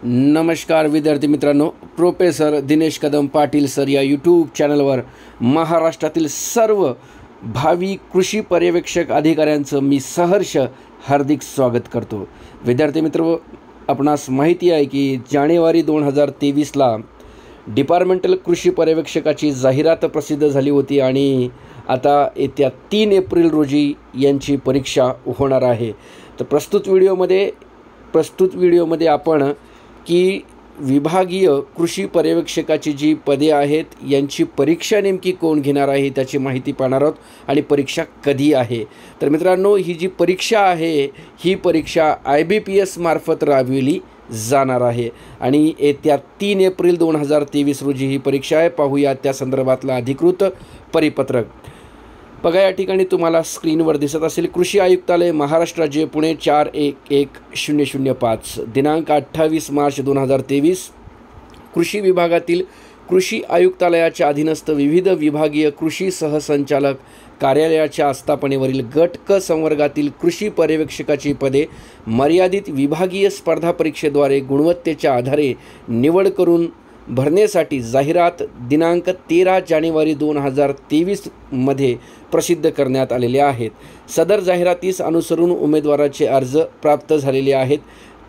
नमस्कार विद्यार्थी मित्रांनो, प्रोफेसर दिनेश कदम पाटील सर या यूट्यूब चॅनलवर महाराष्ट्रातील सर्व भावी कृषी पर्यवेक्षक अधिकाऱ्यांचं मी सहर्ष हार्दिक स्वागत करतो। विद्यार्थी मित्र, आपणास माहिती आहे की जानेवारी 2023ला डिपार्टमेंटल कृषी पर्यवेक्षकाची जाहिरात प्रसिद्ध झाली होती आणि आता येत्या 3 एप्रिल रोजी यांची परीक्षा होणार आहे। तर प्रस्तुत व्हिडिओमध्ये आपण की विभागीय कृषी पर्यवेक्षकाची जी पदे आहेत यांची परीक्षा नेमकी कोण घेणार आहे त्याची माहिती पाहणार आहोत आणि परीक्षा कधी आहे। तर मित्रांनो, ही जी परीक्षा आहे ही परीक्षा IBPS मार्फत राबविली जाणार आहे आणि येत्या 3 एप्रिल 2023 रोजी ही परीक्षा आहे। पाहूया त्या संदर्भातला अधिकृत परिपत्रक। बघा, या ठिकाणी तुम्हाला स्क्रीनवर दिसत असेल कृषी आयुक्तालय महाराष्ट्र राज्य पुणे 411005 दिनांक 28 मार्च 2023। कृषी विभागातील कृषी आयुक्तालयाच्या अधीनस्थ विविध विभागीय कृषी सहसंचालक कार्यालयाच्या आस्थापनेवरील गट क संवर्गातील कृषी पर्यवेक्षकाची पदे मर्यादित विभागीय स्पर्धा परीक्षेद्वारे गुणवत्तेच्या आधारे निवड करून भरण्यासाठी जाहिरात दिनांक 13 जानेवारी 2023 मध्ये प्रसिद्ध करण्यात आलेले आहेत। सदर जाहिरातीस अनुसरून उमेदवाराचे अर्ज प्राप्त झालेले आहेत।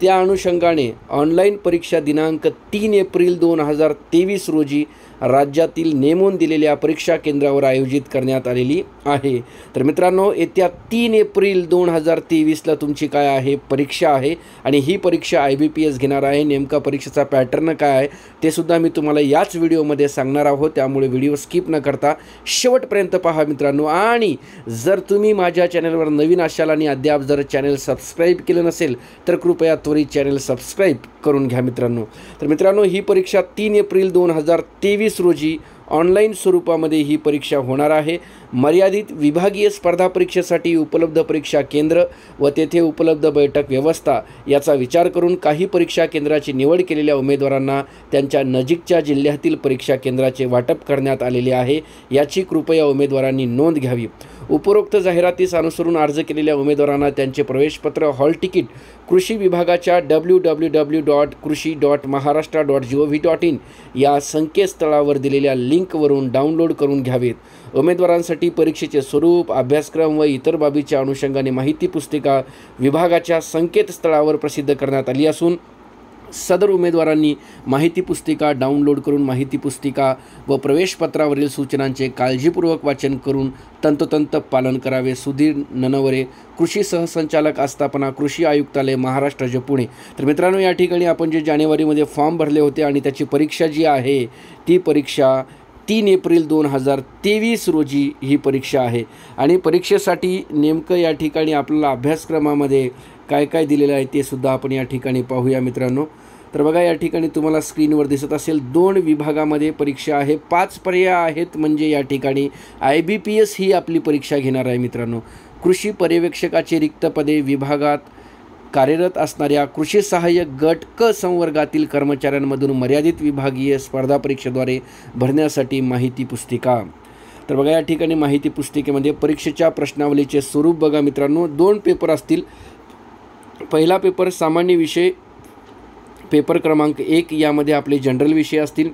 त्या अनुषंगाने ऑनलाईन परीक्षा दिनांक 3 एप्रिल 2023 रोजी राज्यातील नेमून दिलेल्या परीक्षा केंद्रावर आयोजित करण्यात आलेली आहे। तर मित्रांनो, येत्या 3 एप्रिल 2023ला तुमची काय आहे परीक्षा आहे आणि ही परीक्षा IBPS घेणार आहे। नेमका परीक्षेचा पॅटर्न काय आहे ते सुद्धा मी तुम्हाला याच व्हिडिओमध्ये सांगणार आहोत, त्यामुळे व्हिडिओ स्किप न करता शेवटपर्यंत पहा मित्रांनो। आणि जर तुम्ही माझ्या चॅनलवर नवीन असाल आणि अद्याप जर चॅनल सबस्क्राईब केलं नसेल तर कृपया त्वरित चॅनल सबस्क्राईब करून घ्या मित्रांनो। तर मित्रांनो, ही परीक्षा 3 एप्रिल 2023 रोजी ऑनलाईन स्वरूपामध्ये ही परीक्षा होणार आहे। मर्यादित विभागीय स्पर्धा परीक्षेसाठी उपलब्ध परीक्षा केंद्र व तेथे उपलब्ध बैठक व्यवस्था याचा विचार करून काही परीक्षा केंद्राची निवड केलेल्या उमेदवारांना त्यांच्या नजीकच्या जिल्ह्यातील परीक्षा केंद्राचे वाटप करण्यात आलेले आहे, याची कृपया उमेदवारांनी नोंद घ्यावी। उपरोक्त जाहिरातीस अनुसरून अर्ज केलेल्या उमेदवारांना त्यांचे प्रवेशपत्र, हॉल तिकीट कृषी विभागाच्या www.कृषी.महाराष्ट्र.gov.in या संकेतस्थळावर दिलेल्या लिंकवरून डाउनलोड करून घ्यावेत। उमेदवारांसाठी परीक्षेचे स्वरूप, अभ्यासक्रम व इतर बाबीच्या अनुषंगाने माहिती पुस्तिका विभागाच्या संकेतस्थळावर प्रसिद्ध करण्यात आली असून सदर उमेदवारांनी माहिती पुस्तिका डाउनलोड करून माहिती पुस्तिका व प्रवेशपत्रावरील सूचनांचे काळजीपूर्वक वाचन करून तंतोतंत पालन करावे। सुधीर ननवरे, कृषी सहसंचालक, आस्थापना कृषी आयुक्तालय महाराष्ट्र राज्य पुणे। तर मित्रांनो, या ठिकाणी आपण जे जानेवारीमध्ये फॉर्म भरले होते आणि त्याची परीक्षा जी आहे ती परीक्षा 3 एप्रिल 2023 रोजी ही परीक्षा आहे आणि परीक्षेसाठी नेमकं या ठिकाणी आपल्याला अभ्यासक्रमामध्ये काय काय दिलेलं आहे ते सुद्धा आपण या ठिकाणी पाहूया मित्रांनो। तर बघा, या ठिकाणी तुम्हाला स्क्रीनवर दिसत असेल 2 विभागामध्ये परीक्षा आहे, 5 पर्याय आहेत, म्हणजे या ठिकाणी IBPS ही आपली परीक्षा घेणार आहे मित्रांनो। कृषी पर्यवेक्षकाची रिक्त पदे विभागात कार्यरत असणाऱ्या कृषी सहाय्यक गट क संवर्गातील कर्मचाऱ्यांमधून मर्यादित विभागीय स्पर्धा परीक्षेद्वारे भरण्यासाठी माहिती पुस्तिका। तर बघा, या ठिकाणी माहिती पुस्तिकेमध्ये परीक्षेच्या प्रश्नावलीचे स्वरूप बघा मित्रांनो, 2 पेपर असतील। पहिला पेपर सामान्य विषय पेपर क्रमांक 1 यामध्ये आपले जनरल विषय असतील,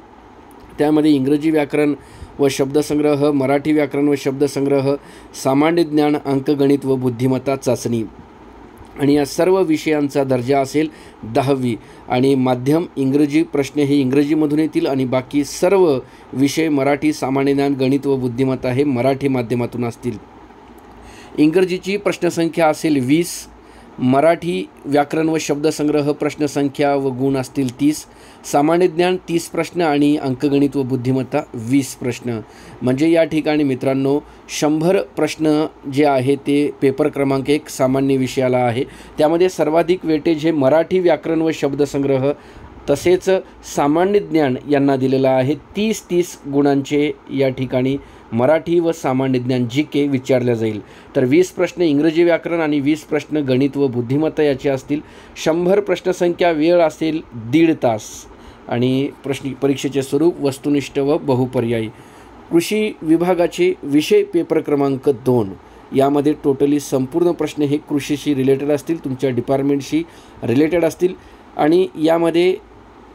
त्यामध्ये इंग्रजी व्याकरण व शब्दसंग्रह, मराठी व्याकरण व शब्दसंग्रह, सामान्य ज्ञान, अंकगणित व बुद्धिमत्ता चाचणी आणि या सर्व विषयांचा दर्जा असेल 10वी आणि माध्यम इंग्रजी, प्रश्न हे इंग्रजीमधून येतील आणि बाकी सर्व विषय मराठी, सामान्य ज्ञान, गणित व बुद्धिमत्ता हे मराठी माध्यमातून असतील। इंग्रजीची प्रश्नसंख्या असेल 20, मराठी व्याकरण व शब्दसंग्रह प्रश्नसंख्या व गुण असतील 30, सामान्य ज्ञान 30 प्रश्न आणि अंकगणित व बुद्धिमत्ता 20 प्रश्न। म्हणजे या ठिकाणी मित्रांनो 100 प्रश्न जे आहे ते पेपर क्रमांक 1 सामान्य विषयाला आहे। त्यामध्ये सर्वाधिक वेटेज हे मराठी व्याकरण व शब्दसंग्रह तसेच सामान्य ज्ञान यांना दिलेलं आहे। 30 गुणांचे या ठिकाणी मराठी व सामान्य ज्ञान GK विचारल्या जाईल। तर 20 प्रश्न इंग्रजी व्याकरण आणि 20 प्रश्न गणित व बुद्धिमत्ता याचे असतील। 100 प्रश्नसंख्या, वेळ असेल 1.5 तास आणि परीक्षेचे स्वरूप वस्तुनिष्ठ व बहुपर्यायी। कृषी विभागाचे विषय पेपर क्रमांक 2 यामध्ये टोटली संपूर्ण प्रश्न हे कृषीशी रिलेटेड असतील, तुमच्या डिपार्टमेंटशी रिलेटेड असतील। आणि यामध्ये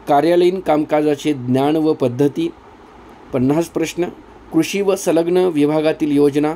कार्यालयीन कामकाजाचे ज्ञान व पद्धती 50 प्रश्न, कृषी व संलग्न विभागातील योजना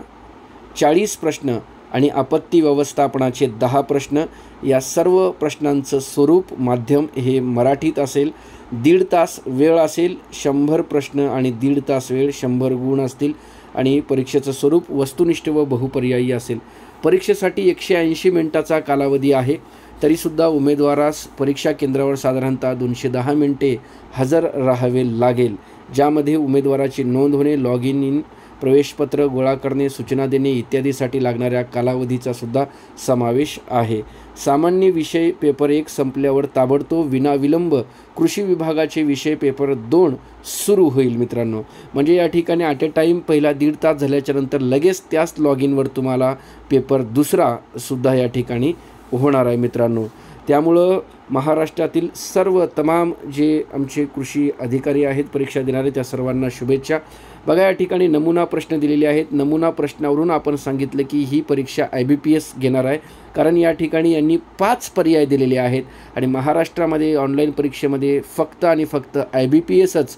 40 प्रश्न आणि आपत्ती व्यवस्थापनाचे 10 प्रश्न. या सर्व प्रश्नांचं स्वरूप माध्यम हे मराठीत असेल. 1.5 तास वेळ असेल, 100 प्रश्न आणि 1.5 तास वेळ, 100 गुण असतील आणि परीक्षेचं स्वरूप वस्तुनिष्ठ व बहुपर्यायी असेल. परीक्षेसाठी 180 मिनिटाचा कालावधी आहे. तरीसुद्धा उमेदवारास परीक्षा केंद्रावर साधारणतः 210 मिनिटे हजर राहावे लागेल, ज्यामध्ये उमेदवाराची नोंद होणे, लॉग इन, प्रवेशपत्र गोळा करणे, सूचना देणे इत्यादीसाठी लागणाऱ्या कालावधीचा सुद्धा समावेश आहे. सामान्य विषय पेपर 1 संपल्यावर ताबडतोब विनाविलंब कृषी विभागाचे विषय पेपर 2 सुरू होईल मित्रांनो. म्हणजे या ठिकाणी ॲट ए टाईम पहिला 1.5 तास झाल्याच्या नंतर लगेच त्याच लॉग इनवर तुम्हाला पेपर 2 सुद्धा या ठिकाणी होणार आहे मित्रांनो. त्यामुळं महाराष्ट्रातील सर्व तमाम जे आमचे कृषी अधिकारी आहेत परीक्षा देणारे त्या सर्वांना शुभेच्छा. बघा या ठिकाणी नमुना प्रश्न दिलेले आहेत. नमुना प्रश्नावरून आपण सांगितलं की ही परीक्षा IBPS घेणार आहे, कारण या ठिकाणी यांनी 5 पर्याय दिलेले आहेत आणि महाराष्ट्रामध्ये ऑनलाईन परीक्षेमध्ये फक्त आणि फक्त IBPSच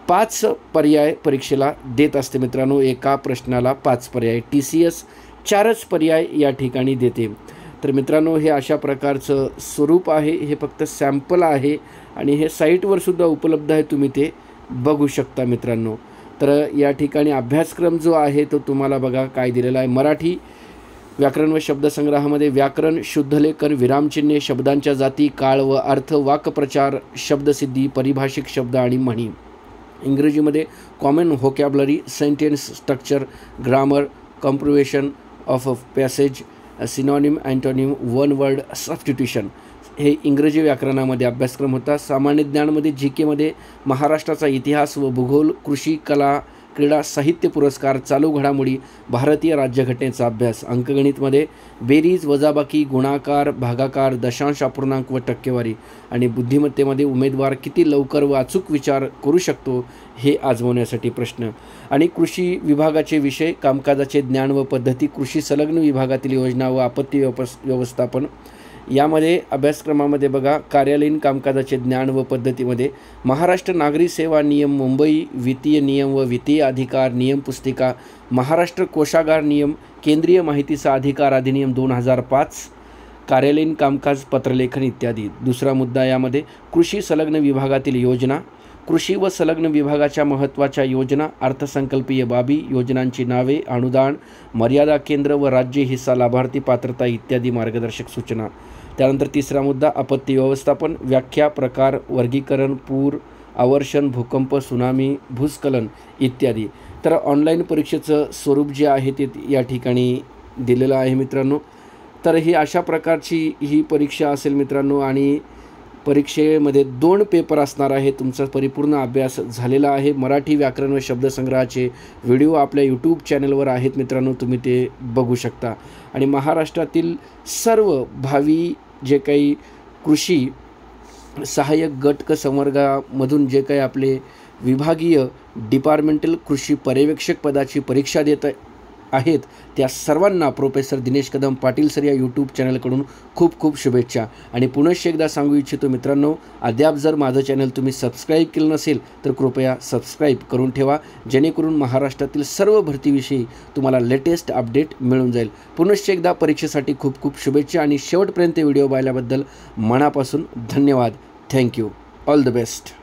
5 पर्याय परीक्षेला देत असते मित्रांनो. एका प्रश्नाला 5 पर्याय. TCS 4च पर्याय या ठिकाणी देते. तर मित्रांनो हे अशा प्रकारचं स्वरूप आहे. हे फक्त सॅम्पल आहे आणि हे साईटवर सुद्धा उपलब्ध आहे, तुम्ही ते बघू शकता मित्रांनो. तर या ठिकाणी अभ्यासक्रम जो आहे तो तुम्हाला बघा काय दिलेला आहे. मराठी व्याकरण व शब्दसंग्रहामध्ये व्याकरण, शुद्धलेखन, विरामचिन्हे, शब्दांच्या जाती, काळ व अर्थ, वाक्प्रचार, शब्दसिद्धी, परिभाषिक शब्द आणि म्हणी. इंग्रजीमध्ये common vocabulary, sentence structure, grammar, comprehension of passage, synonym, antonym, one word substitution हे इंग्रजी व्याकरणामध्ये अभ्यासक्रम होता. सामान्य ज्ञानमध्ये GKमध्ये महाराष्ट्राचा इतिहास व भूगोल, कृषी, कला, क्रीडा, साहित्य पुरस्कार, चालू घडामोडी, भारतीय राज्यघटनेचा अभ्यास. अंकगणितमध्ये बेरीज, वजाबाकी, गुणाकार, भागाकार, दशांश, अपूर्णांक व टक्केवारी. आणि बुद्धिमत्तेमध्ये उमेदवार किती लवकर व अचूक विचार करू शकतो हे आजमावण्यासाठी प्रश्न. आणि कृषी विभागाचे विषय, कामकाजाचे ज्ञान व पद्धती, कृषी संलग्न विभागातील योजना व आपत्ती व्यवस्थापन. यामध्ये अभ्यासक्रमामध्ये बघा कार्यालयीन कामकाजाचे ज्ञान व पद्धतीमध्ये महाराष्ट्र नागरी सेवा नियम मुंबई, वित्तीय नियम व वित्तीय अधिकार नियम पुस्तिका, महाराष्ट्र कोषागार नियम, केंद्रीय माहितीचा अधिकार अधिनियम 2005, कार्यालयीन कामकाज, पत्रलेखन इत्यादी. दुसरा मुद्दा यामध्ये कृषी संलग्न विभागातील योजना, कृषी व संलग्न विभागाच्या महत्त्वाच्या योजना, अर्थसंकल्पीय बाबी, योजनांची नावे, अनुदान, मर्यादा केंद्र व राज्य हिस्सा, लाभार्थी पात्रता इत्यादी मार्गदर्शक सूचना. त्यानंतर तिसरा मुद्दा आपत्ती व्यवस्थापन, व्याख्या, प्रकार, वर्गीकरण, पूर, आवर्षण, भूकंप, सुनामी, भूस्खलन इत्यादी. तर ऑनलाईन परीक्षेचं स्वरूप जे आहे ते या ठिकाणी दिलेलं आहे मित्रांनो. तर ही अशा प्रकारची ही परीक्षा असेल मित्रांनो आणि परीक्षेमध्ये 2 पेपर असणार आहे. तुमचा परिपूर्ण अभ्यास झालेला आहे. मराठी व्याकरण व शब्दसंग्रहाचे व्हिडिओ आपल्या यूट्यूब चॅनलवर आहेत मित्रांनो, तुम्ही ते बघू शकता. आणि महाराष्ट्रातील सर्व भावी जे काही कृषी सहाय्यक गट संवर्गामधून जे काही आपले विभागीय डिपार्टमेंटल कृषी पर्यवेक्षक पदाची परीक्षा देत आहेत त्या सर्वांना प्रोफेसर दिनेश कदम पाटील सर या यूट्यूब चॅनलकडून खूप खूप शुभेच्छा. आणि पुनश्च एकदा सांगू इच्छितो मित्रांनो, अद्याप जर माझं चॅनल तुम्ही सबस्क्राईब केलं नसेल तर कृपया सबस्क्राईब करून ठेवा, जेणेकरून महाराष्ट्रातील सर्व भरतीविषयी तुम्हाला लेटेस्ट अपडेट मिळून जाईल. पुनश्च एकदा परीक्षेसाठी खूप खूप शुभेच्छा आणि शेवटपर्यंत व्हिडिओ पाहिल्याबद्दल मनापासून धन्यवाद. थँक्यू. All the best.